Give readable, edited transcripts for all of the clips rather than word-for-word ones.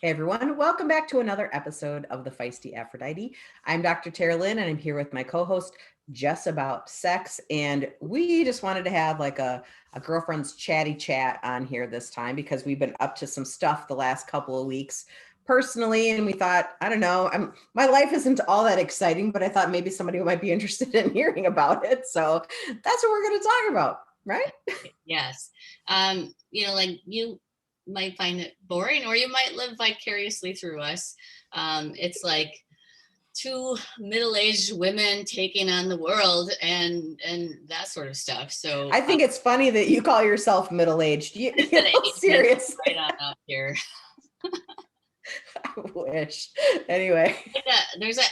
Hey everyone, welcome back to another episode of the Feisty Aphrodite. I'm Dr. Teralyn and I'm here with my co-host Jess about sex. And we just wanted to have like a girlfriend's chatty chat on here this time because we've been up to some stuff the last couple of weeks personally. And we thought, I don't know, my life isn't all that exciting, but I thought maybe somebody might be interested in hearing about it. So that's what we're going to talk about, right? Yes. Like you might find it boring or you might live vicariously through us. It's like two middle-aged women taking on the world and that sort of stuff. So I think it's funny that you call yourself middle-aged. Seriously. Right on up here. I wish. Anyway. There's a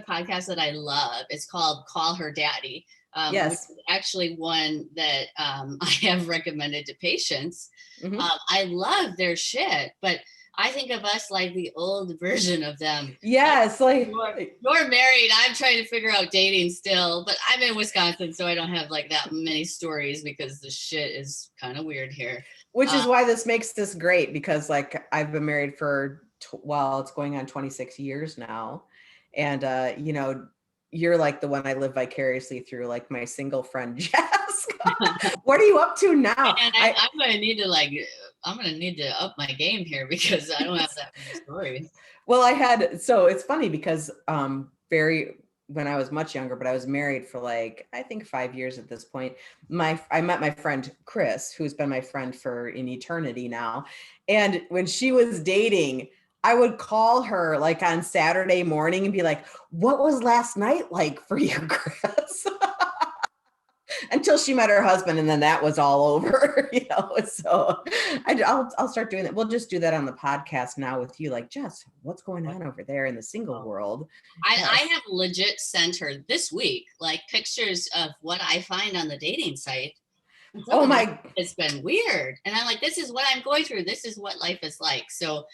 podcast that I love. It's called Call Her Daddy. Yes. Which is actually one that I have recommended to patients. Mm-hmm. I love their shit, but I think of us like the old version of them. Yes, like you're married. I'm trying to figure out dating still, but I'm in Wisconsin, so I don't have like that many stories because the shit is kind of weird here. Which is why this makes this great, because like I've been married for it's going on 26 years now, and you're like the one I live vicariously through, like my single friend Jess. What are you up to now? And I'm gonna need to up my game here because I don't have that many stories. Well, so it's funny because when I was much younger, but I was married for like, I think 5 years at this point. I met my friend Chris, who's been my friend for an eternity now. And when she was dating, I would call her like on Saturday morning and be like, what was last night like for you, Chris? Until she met her husband, and then that was all over, so I'll start doing that. We'll just do that on the podcast now with you, like, Jess, what's going on over there in the single world? I have legit sent her this week like pictures of what I find on the dating site. Oh my, it's been weird. And I'm like, this is what I'm going through. This is what life is like. So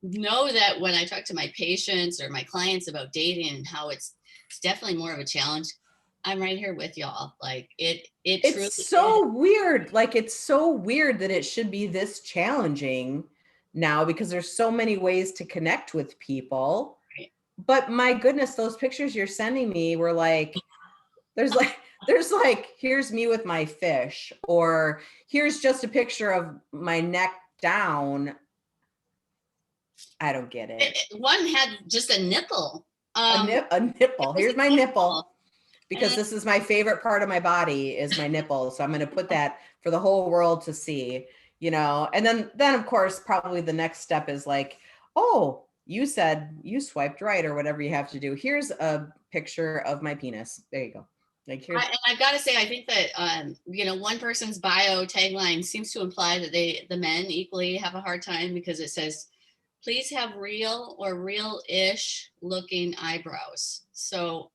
know that when I talk to my patients or my clients about dating and how it's definitely more of a challenge, I'm right here with y'all. Like it's so weird. Like, it's so weird that it should be this challenging now because there's so many ways to connect with people. Right. But my goodness, those pictures you're sending me were like, there's like, here's me with my fish, or here's just a picture of my neck down. I don't get it. One had just a nipple. A nipple. Here's my nipple. Because this is my favorite part of my body is my nipple. So I'm going to put that for the whole world to see, and then of course, probably the next step is like, oh, you said you swiped right or whatever you have to do. Here's a picture of my penis. There you go. Like, and I've got to say, I think that, one person's bio tagline seems to imply that the men equally have a hard time because it says, please have real or real-ish looking eyebrows. So,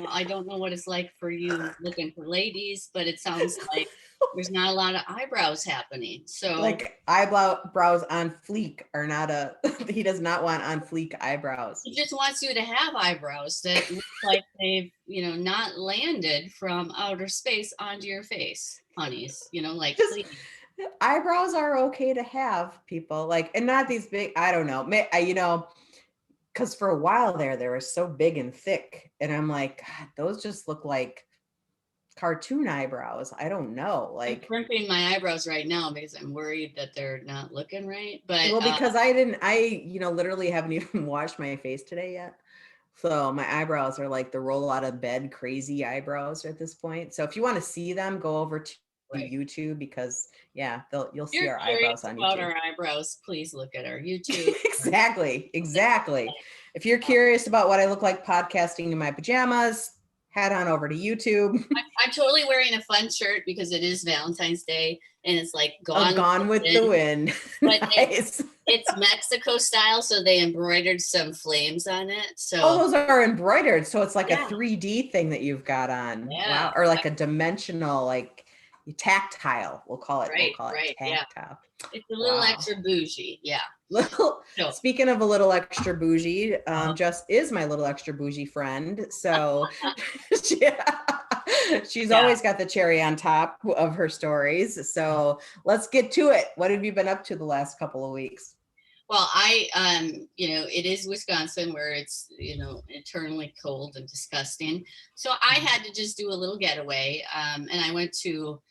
I don't know what it's like for you looking for ladies, but it sounds like there's not a lot of eyebrows happening. So like eyebrows on fleek are not he does not want on fleek eyebrows. He just wants you to have eyebrows that look like they've, not landed from outer space onto your face, honeys, like eyebrows are okay to have, people, like, and not these big, I don't know, because for a while they were so big and thick, and I'm like, God, those just look like cartoon eyebrows. I don't know. Like, I'm crimping my eyebrows right now because I'm worried that they're not looking right. But because I literally haven't even washed my face today yet. So my eyebrows are like the roll out of bed crazy eyebrows at this point. So if you want to see them, go over to YouTube, because you'll see our eyebrows on YouTube. About our eyebrows, please look at our YouTube. Exactly. If you're curious about what I look like podcasting in my pajamas, head on over to YouTube. I'm totally wearing a fun shirt because it is Valentine's Day and it's like Gone with the wind. But nice. It's Mexico style, so they embroidered some flames on it. So those are embroidered, so it's like a 3D thing that you've got on. Yeah. Wow. Or like a dimensional, like tactile, we'll call it. Right, we'll call it tactile. Yeah. It's a little extra bougie. Yeah. Speaking of a little extra bougie, Jess is my little extra bougie friend. So she's always got the cherry on top of her stories. So let's get to it. What have you been up to the last couple of weeks? Well, it is Wisconsin where it's, eternally cold and disgusting. So I had to just do a little getaway. And I went to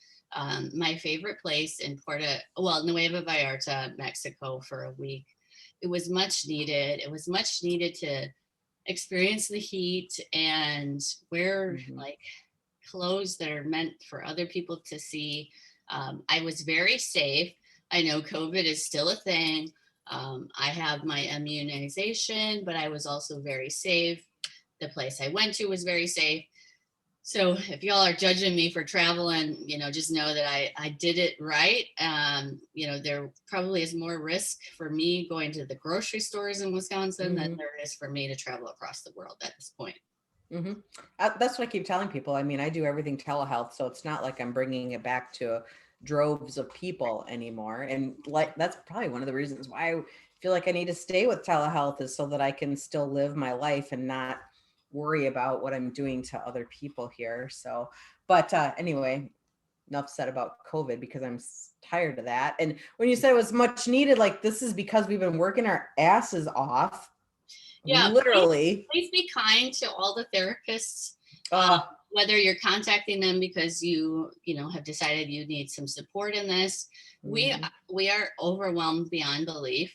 my favorite place in Nueva Vallarta, Mexico for a week. It was much needed. It was much needed to experience the heat and wear Mhm. like clothes that are meant for other people to see. I was very safe. I know COVID is still a thing. I have my immunization, but I was also very safe. The place I went to was very safe. So if y'all are judging me for traveling, just know that I did it right. There probably is more risk for me going to the grocery stores in Wisconsin than Mhm. there is for me to travel across the world at this point. hmm That's what I keep telling people. I mean, I do everything telehealth, so it's not like I'm bringing it back to droves of people anymore. And like that's probably one of the reasons why I feel like I need to stay with telehealth is so that I can still live my life and not worry about what I'm doing to other people here. So, but anyway, enough said about COVID because I'm tired of that. And when you said it was much needed, like this is because we've been working our asses off, Yeah, please, literally. please be kind to all the therapists, Uh, whether you're contacting them because have decided you need some support in this. We mhm, we are overwhelmed beyond belief.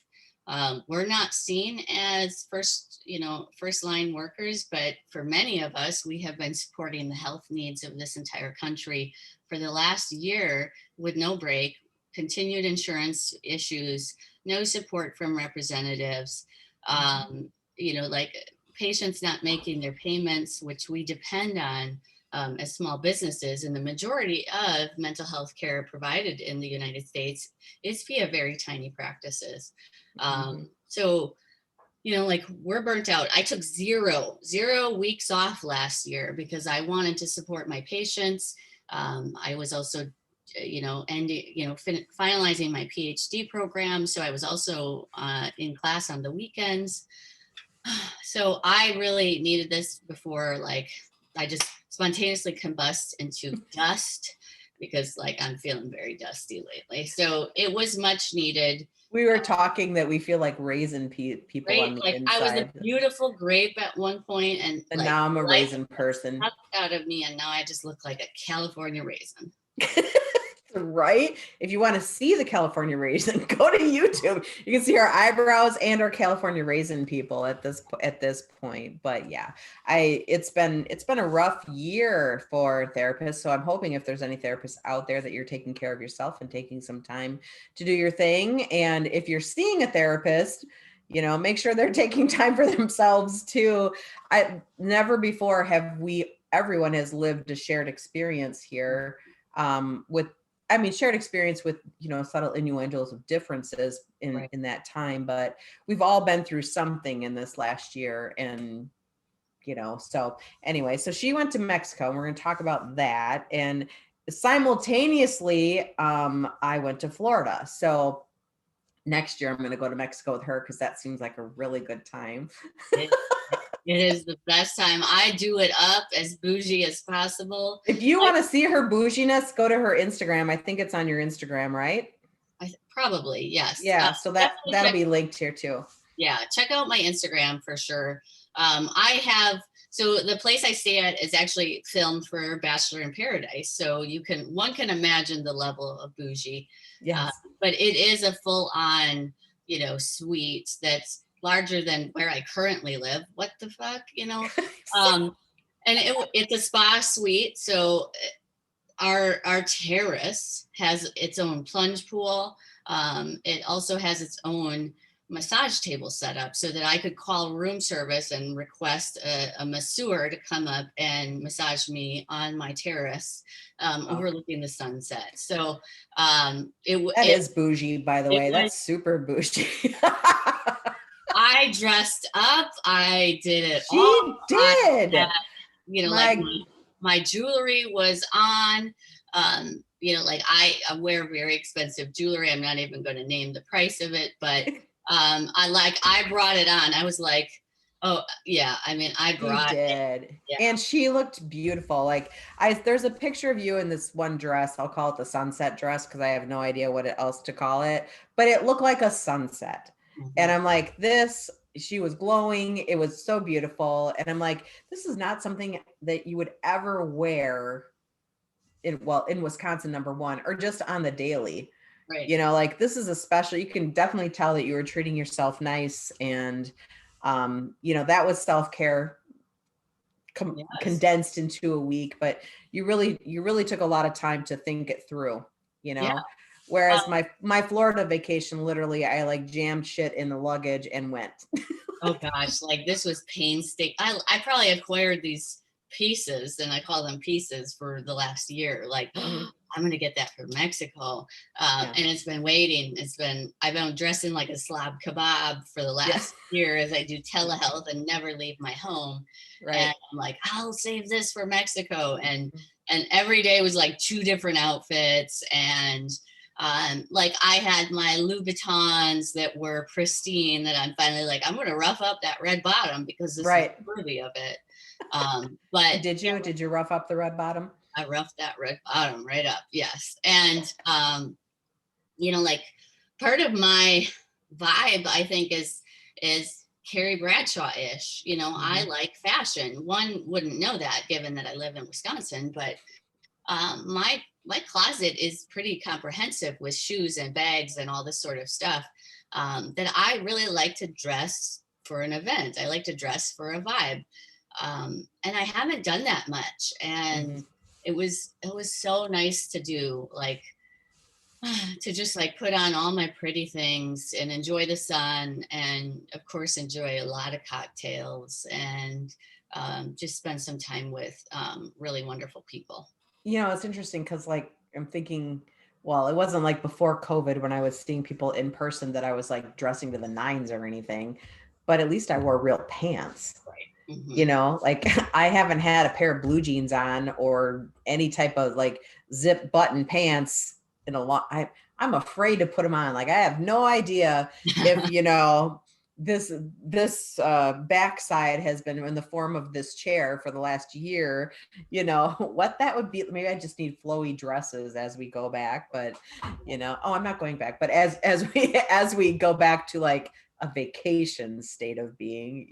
We're not seen as first line workers, but for many of us, we have been supporting the health needs of this entire country for the last year with no break, continued insurance issues, no support from representatives. mhm. Um, like patients not making their payments, which we depend on as small businesses. And the majority of mental health care provided in the United States is via very tiny practices. Mhm. So, like we're burnt out. I took zero weeks off last year because I wanted to support my patients. I was also finalizing my PhD program. So I was also in class on the weekends. So I really needed this before, like, I just spontaneously combust into dust because, like, I'm feeling very dusty lately. So it was much needed. We were talking that we feel like raisin people Right? on the Like, I was a inside, beautiful grape at one point, and and like now I'm a life raisin person. sucked out of me, and now I just look like a California raisin. Right? If you want to see the California raisin, go to YouTube. You can see our eyebrows and our California raisin people at this point. But yeah, it's been a rough year for therapists. So I'm hoping if there's any therapists out there that you're taking care of yourself and taking some time to do your thing. And if you're seeing a therapist, make sure they're taking time for themselves too. I never before have everyone has lived a shared experience here with shared experience with, subtle innuendos of differences in Right. in that time, but we've all been through something in this last year. And, so anyway, so she went to Mexico and we're going to talk about that. And simultaneously, I went to Florida. So next year I'm going to go to Mexico with her because that seems like a really good time. It, it is the best time. I do it up as bougie as possible. If you want to see her bouginess, go to her Instagram. I think it's on your Instagram, right? Probably, yes. Yeah, so Definitely that'll check. be linked here too. Yeah, check out my Instagram for sure. I have so the place I stay at is actually filmed for Bachelor in Paradise, so one can imagine the level of bougie. Uh, Yes. but it is a full on, suite that's larger than where I currently live. What the fuck, Um, and it's a spa suite, so our terrace has its own plunge pool. It also has its own massage table set up so that I could call room service and request a masseur to come up and massage me on my terrace, Oh, overlooking the sunset. So that is bougie, by the it way. was. That's super bougie. I dressed up. I did it all. She I had, did. like My my jewelry was on. Like I wear very expensive jewelry. I'm not even going to name the price of it, but I brought it on. I was like, oh yeah. I mean, I She brought it. did. Yeah. And she looked beautiful. Like there's a picture of you in this one dress. I'll call it the sunset dress because I have no idea what else to call it, but it looked like a sunset. And I'm like, she was glowing. It was so beautiful. And I'm like, this is not something that you would ever wear in Wisconsin, number one, or just on the daily. Right. Like this is a special, you can definitely tell that you were treating yourself nice. And, that was self-care Yes. condensed into a week, but you really took a lot of time to think it through, Yeah. whereas my Florida vacation, literally I like jammed shit in the luggage and went. Oh gosh, like this was painstaking. I probably acquired these pieces, and I call them pieces, for the last year. Like, Mhm. I'm gonna get that from Mexico, Yeah. and it's been waiting. I've been dressing like a slab kebab for the Yeah. last year as I do telehealth and never leave my home. Right. And I'm like, I'll save this for Mexico, and Mhm. every day was like two different outfits. And like I had my Louboutins that were pristine, that I'm finally like, I'm going to rough up that red bottom because this is Right. worthy of it. But Did you rough up the red bottom? I roughed that red bottom right up. Yes. And, like part of my vibe, I think, is Carrie Bradshaw-ish. I Mhm. like fashion. One wouldn't know that given that I live in Wisconsin, but my closet is pretty comprehensive with shoes and bags and all this sort of stuff, that I really like to dress for an event. I like to dress for a vibe, and I haven't done that much. And Mhm. it was so nice to do, like, to just like put on all my pretty things and enjoy the sun, and of course enjoy a lot of cocktails, and just spend some time with really wonderful people. It's interesting because, like, I'm thinking, well, it wasn't like before COVID when I was seeing people in person that I was like dressing to the nines or anything, but at least I wore real pants. Right. Hmm. Like I haven't had a pair of blue jeans on or any type of like zip button pants in a long. I'm afraid to put them on. Like I have no idea if this backside has been in the form of this chair for the last year, what that would be. Maybe I just need flowy dresses as we go back, but oh, I'm not going back, but as we go back to like a vacation state of being,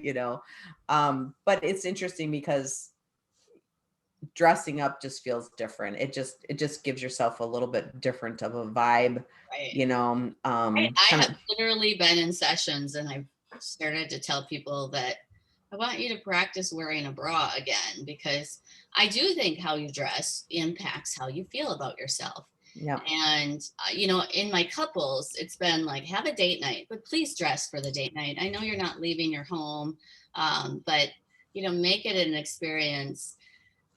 but it's interesting because dressing up just feels different. It just gives yourself a little bit different of a vibe, Right. I kind have of. literally been in sessions, and I've started to tell people that I want you to practice wearing a bra again, because I do think how you dress impacts how you feel about yourself. Yeah. And, in my couples, it's been like, have a date night, but please dress for the date night. I know you're not leaving your home, but, make it an experience.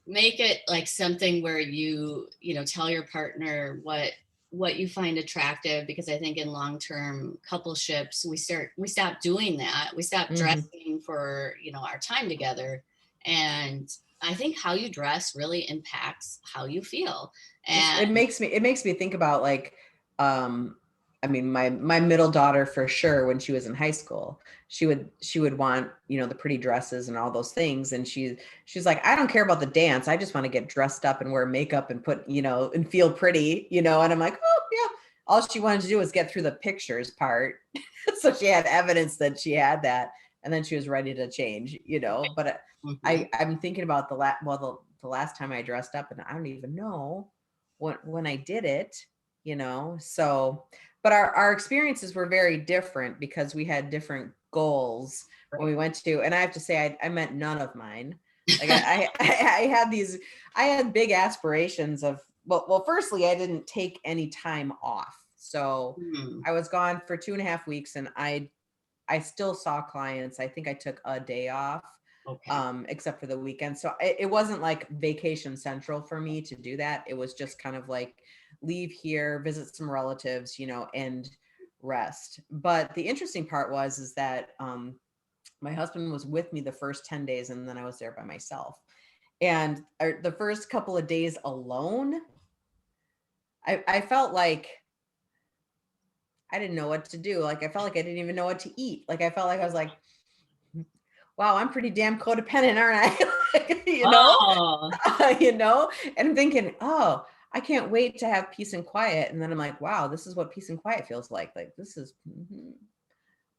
Make it like something where you tell your partner what you find attractive, because I think in long-term coupleships we stop doing that. We stop Mhm. dressing for our time together. And I think how you dress really impacts how you feel. It And makes me think about like, um, I mean, my middle daughter for sure, when she was in high school, she would want, the pretty dresses and all those things. And she's like, I don't care about the dance. I just want to get dressed up and wear makeup and put, and feel pretty, and I'm like, oh yeah. All she wanted to do was get through the pictures part. So she had evidence that she had that. And then she was ready to change, but mhm, I'm thinking about the last time I dressed up, and I don't even know when I did it, so, but our experiences were very different because we had different goals when we right. went to, and I have to say, I meant none of mine. Like I had I had big aspirations of, well, firstly, I didn't take any time off. So Hmm, I was gone for 2.5 weeks, and I still saw clients. I think I took a day off, okay. except for the weekend. So it wasn't like vacation central for me to do that. It was just kind of like leave here, visit some relatives, and rest. But the interesting part is that my husband was with me the first 10 days, and then I was there by myself. And the first couple of days alone, I felt like I didn't know what to do. Like I felt like I didn't even know what to eat. Like I felt like I was like, wow, I'm pretty damn codependent, aren't I? Oh, And I'm thinking, oh, I can't wait to have peace and quiet. And then I'm like, wow, this is what peace and quiet feels like. Like this is,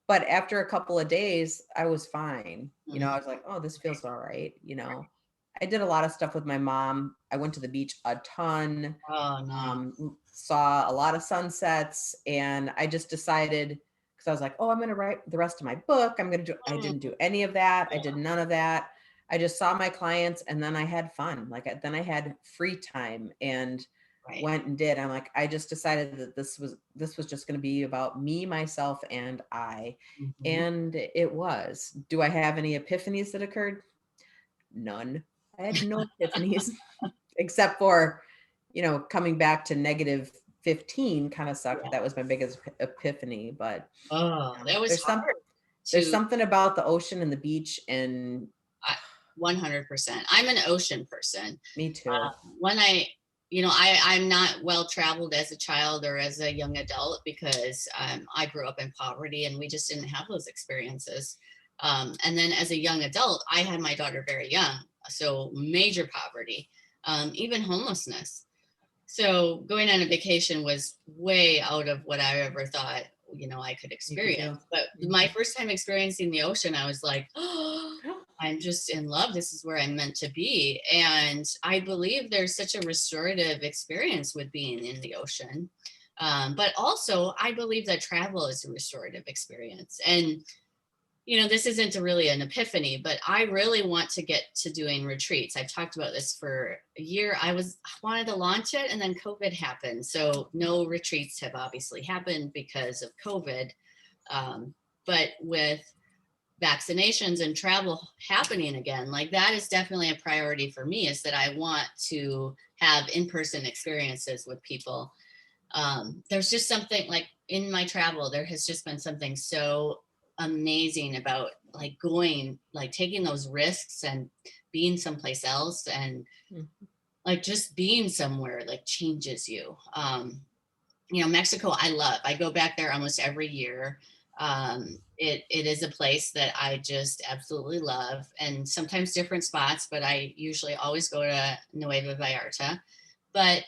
but after a couple of days, I was fine. You know, Mhm. I was like, oh, this feels all right. You know, I did a lot of stuff with my mom. I went to the beach a ton, Oh, no. saw a lot of sunsets, and I just decided because I was like, oh, I'm going to write the rest of my book. I Mm, didn't do any of that. I yeah, did none of that. I just saw my clients and then I had fun. Then I had free time and right. went and did. I'm like, I just decided that this was just going to be about me, myself, and I. Mhm. And it was. Do I have any epiphanies that occurred? None. I had no epiphanies except for, coming back to negative 15 kind of sucked. Yeah. That was my biggest epiphany. But Oh, that was hard there's to something about the ocean and the beach, and I 100%. I'm an ocean person. me too. When I'm not well traveled as a child or as a young adult because I grew up in poverty and we just didn't have those experiences. And then as a young adult, I had my daughter very young, so major poverty, even homelessness. So going on a vacation was way out of what I ever thought, I could You could do. experience. But my Mhm. first time experiencing the ocean, I was like, oh, I'm just in love. This is where I'm meant to be. And I believe there's such a restorative experience with being in the ocean. But also, I believe that travel is a restorative experience. And this isn't really an epiphany, but I really want to get to doing retreats. I've talked about this for a year. I wanted to launch it and then COVID happened. So no retreats have obviously happened because of COVID. But with vaccinations and travel happening again, like that is definitely a priority for me, is that I want to have in-person experiences with people. There's just something like in my travel, there has just been something so amazing about like going, like taking those risks and being someplace else and Mhm. like just being somewhere like changes you. Mexico, I love. I go back there almost every year. It is a place that I just absolutely love, and sometimes different spots, but I usually always go to Nueva Vallarta. But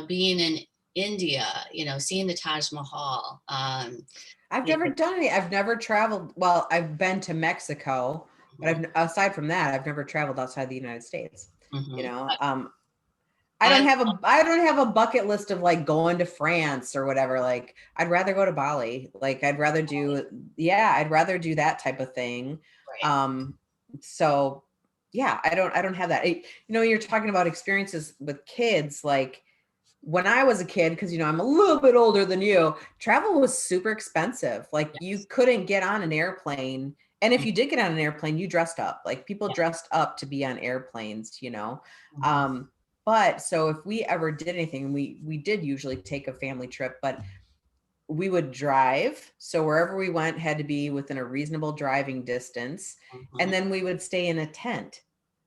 being in India, seeing the Taj Mahal. I've You never done any. I've never traveled. Well, I've been to Mexico, but know, aside from that, I've never traveled outside the United States. You mhm. know, I I don't have a bucket list of like going to France or whatever. Like, I'd rather go to Bali. Like, I'd rather do that type of thing. right. Um, so yeah, I don't have that. You're talking about experiences with kids, like when I was a kid, because I'm a little bit older than you, travel was super expensive. Like you Yes. couldn't get on an airplane. And if Mhm. you did get on an airplane, you dressed up. Like people Yeah. dressed up to be on airplanes. Mhm. Um, but so if we ever did anything, we did usually take a family trip, but we would drive. So wherever we went had to be within a reasonable driving distance. And Mhm. then we would stay in a tent.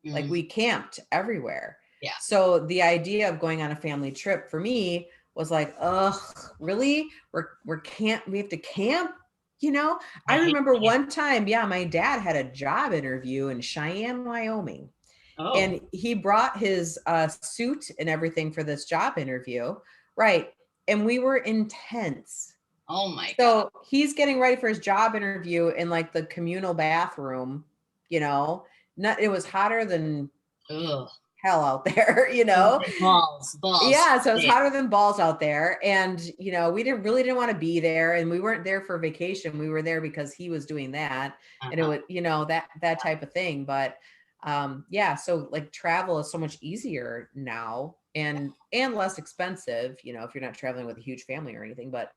Like Mhm. we camped everywhere. Yeah. So the idea of going on a family trip for me was like, ugh, really? We have to camp? I I hate remember camp. one time, yeah, my dad had a job interview in Cheyenne, Wyoming, Oh, and he brought his suit and everything for this job interview, right? And we were in tents. oh my God. So he's getting ready for his job interview in like the communal bathroom, you know. Not It was hotter than Ugh. hell out there. Balls, balls. Yeah, so it's Yeah. hotter than balls out there. And we didn't want to be there, and we weren't there for vacation. We were there because he was doing that. And it Uh-huh. was, that type of thing. But yeah, so like travel is so much easier now and less expensive, if you're not traveling with a huge family or anything. But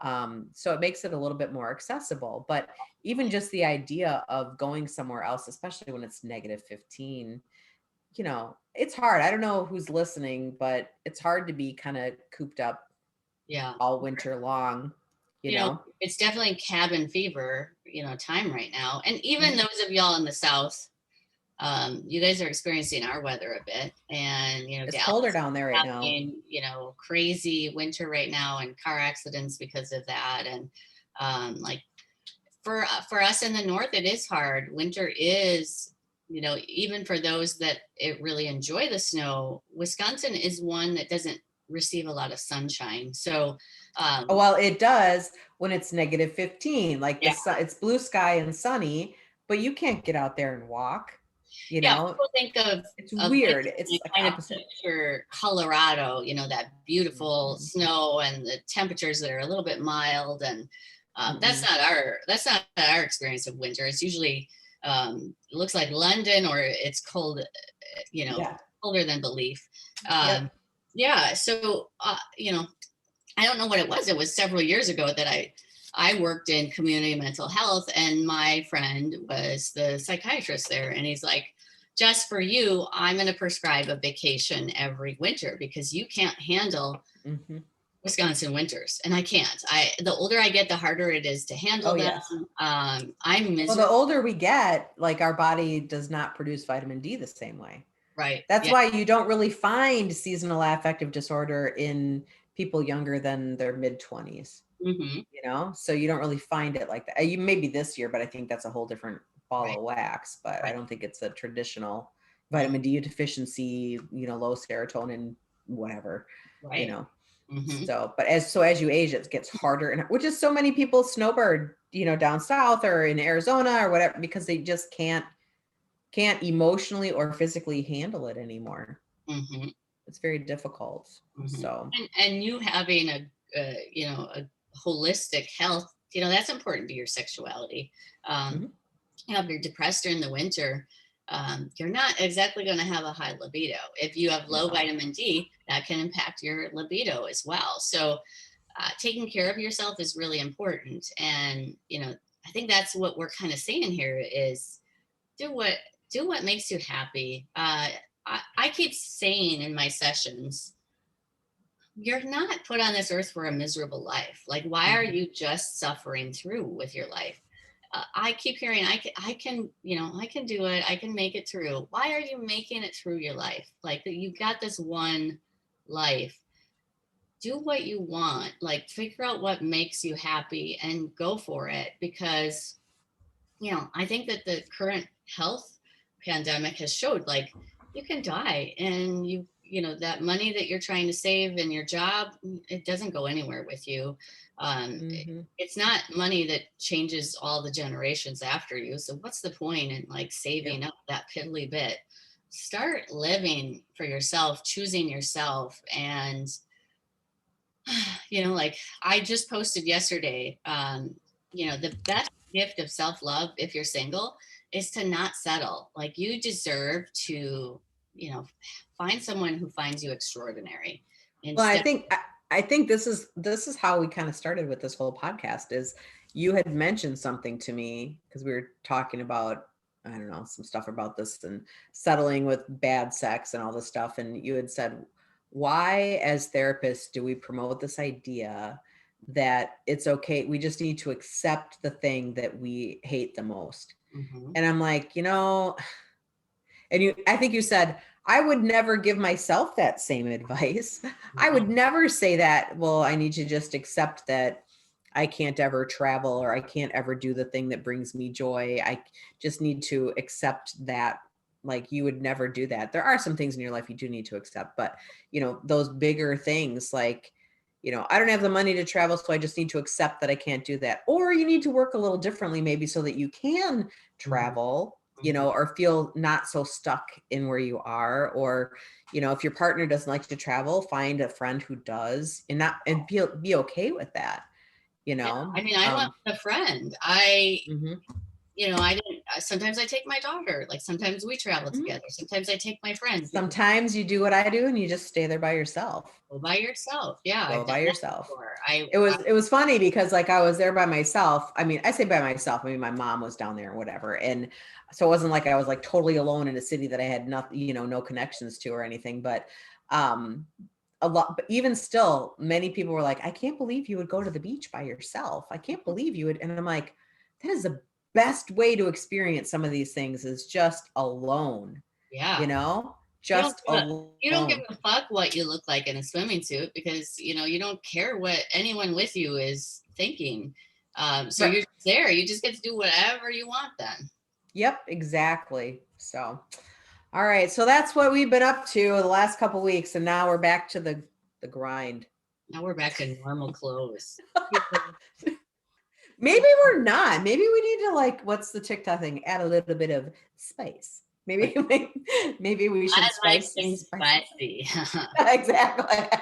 Right. so it makes it a little bit more accessible. But even just the idea of going somewhere else, especially when it's negative 15, it's hard. I don't know who's listening, but it's hard to be kind of cooped up Yeah. all winter long, you know? It's definitely cabin fever, time right now. And even Mhm. those of y'all in the South, you guys are experiencing our weather a bit. And, It's Dallas colder is down there right now. having, crazy winter right now and car accidents because of that. And like for us in the North, it is hard. Winter is, even for those that really enjoy the snow, Wisconsin is one that doesn't receive a lot of sunshine. So, Well, it does when it's -15, like the yeah, sun, it's blue sky and sunny, but you can't get out there and walk, you yeah. know, People think it's of winter weird. and It's they like kind of opposite. picture Colorado, that beautiful Mhm, snow and the temperatures that are a little bit mild, and mhm. that's not our experience of winter. It's usually it looks like London, or it's cold, Yeah. colder than belief. Um, Yep. yeah, so I don't know what it was. It was several years ago that I worked in community mental health, and my friend was the psychiatrist there, and he's like, just for you, I'm going to prescribe a vacation every winter because you can't handle Mhm. Wisconsin winters, and I can't. The older I get, the harder it is to handle Oh, them. yes. I'm Well, the miserable. older we get, like our body does not produce vitamin D the same way. Right? That's Yeah. why you don't really find seasonal affective disorder in people younger than their mid-20s, Hmm. so you don't really find it like that. You maybe this year, but I think that's a whole different ball Right. of wax, but I Right. don't think it's a traditional Mm, vitamin D deficiency, low serotonin, whatever, you right. know. Hmm. So, but as you age, it gets harder, and which is so many people snowbird, down south or in Arizona or whatever, because they just can't emotionally or physically handle it anymore. Hmm. It's very difficult. Hmm. So, And you having a holistic health, that's important to your sexuality. Um, mhm. if you're depressed during the winter, you're not exactly going to have a high libido. If you have low No. vitamin D, that can impact your libido as well. So, taking care of yourself is really important. And, I think that's what we're kind of saying here is do what do what makes you happy. I keep saying in my sessions, you're not put on this earth for a miserable life. Like, why are Mhm. you just suffering through with your life? I keep hearing, I can do it. I can make it through. Why are you making it through your life? Like, you got this one life. Do what you want. Like, figure out what makes you happy and go for it. Because, I think that the current health pandemic has showed, like, you can die, and that money that you're trying to save in your job, it doesn't go anywhere with you. Mhm. It's not money that changes all the generations after you. So what's the point in like Yep. saving up that piddly bit? Start living for yourself, choosing yourself. And like I just posted yesterday, the best gift of self-love if you're single is to not settle. Like, you deserve to, find someone who finds you extraordinary Well, I instead. think I think this is how we kind of started with this whole podcast is you had mentioned something to me because we were talking about, I don't know, some stuff about this and settling with bad sex and all this stuff, and you had said, why as therapists do we promote this idea that it's okay, we just need to accept the thing that we hate the most? Mhm. And I'm like, and I think you said, I would never give myself that same advice. I No. would never say that, well, I need to just accept that I can't ever travel or I can't ever do the thing that brings me joy. I just need to accept that. Like, you would never do that. There are some things in your life you do need to accept, but those bigger things like, I don't have the money to travel, so I just need to accept that I can't do that. Or you need to work a little differently, maybe, so that you can Mhm. travel, Mhm. or feel not so stuck in where you are. Or, if your partner doesn't like to travel, find a friend who does, and be okay with that, you Yeah, know. I mean, I love a friend. I Mhm, I didn't. Sometimes I take my daughter. Like, sometimes we travel mhm. together. Sometimes I take my friends because Sometimes you do what I do and you just stay there by yourself. go by yourself. Yeah, I've Go done by that yourself. before. It was funny because, like, I was there by myself. I mean, I say by myself, I mean my mom was down there or whatever. And so it wasn't like I was like totally alone in a city that I had nothing, no connections to or anything. But um but even still, many people were like, I can't believe you would go to the beach by yourself. I can't believe you would. And I'm like, that is the best way to experience some of these things, is just alone, you Yeah. know, You don't just give a you don't give alone. a fuck what you look like in a swimming suit because you don't care what anyone with you is thinking. So Right. you're just there. You just get to do whatever you want then. Yep, exactly. So, all right. So that's what we've been up to the last couple weeks. And now we're back to the the grind. Now we're back to normal clothes. Maybe we're not. Maybe we need to, like, what's the TikTok thing? Add a little bit of spice. Maybe maybe we should I like spice things spicy. exactly.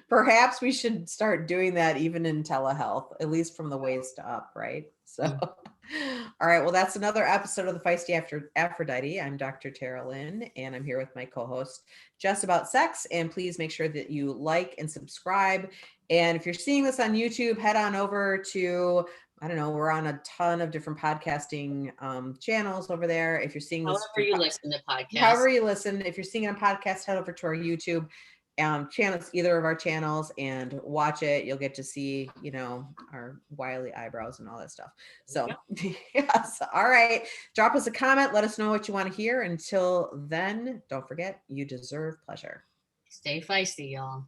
Perhaps we should start doing that even in telehealth, at least from the waist up, right? So, all right. Well, that's another episode of the Feisty Aphrodite. I'm Dr. Teralyn, and I'm here with my co-host Jess about sex. And please make sure that you like and subscribe. And if you're seeing this on YouTube, head on over to, I don't know, we're on a ton of different podcasting channels over there. If you're seeing this, However you listen to podcasts. however you listen, if you're seeing it on podcast, head over to our YouTube channels, either of our channels, and watch it. You'll get to see, you know, our wily eyebrows and all that stuff. So yes. All right. Drop us a comment. Let us know what you want to hear. Until then, don't forget, you deserve pleasure. Stay feisty, y'all.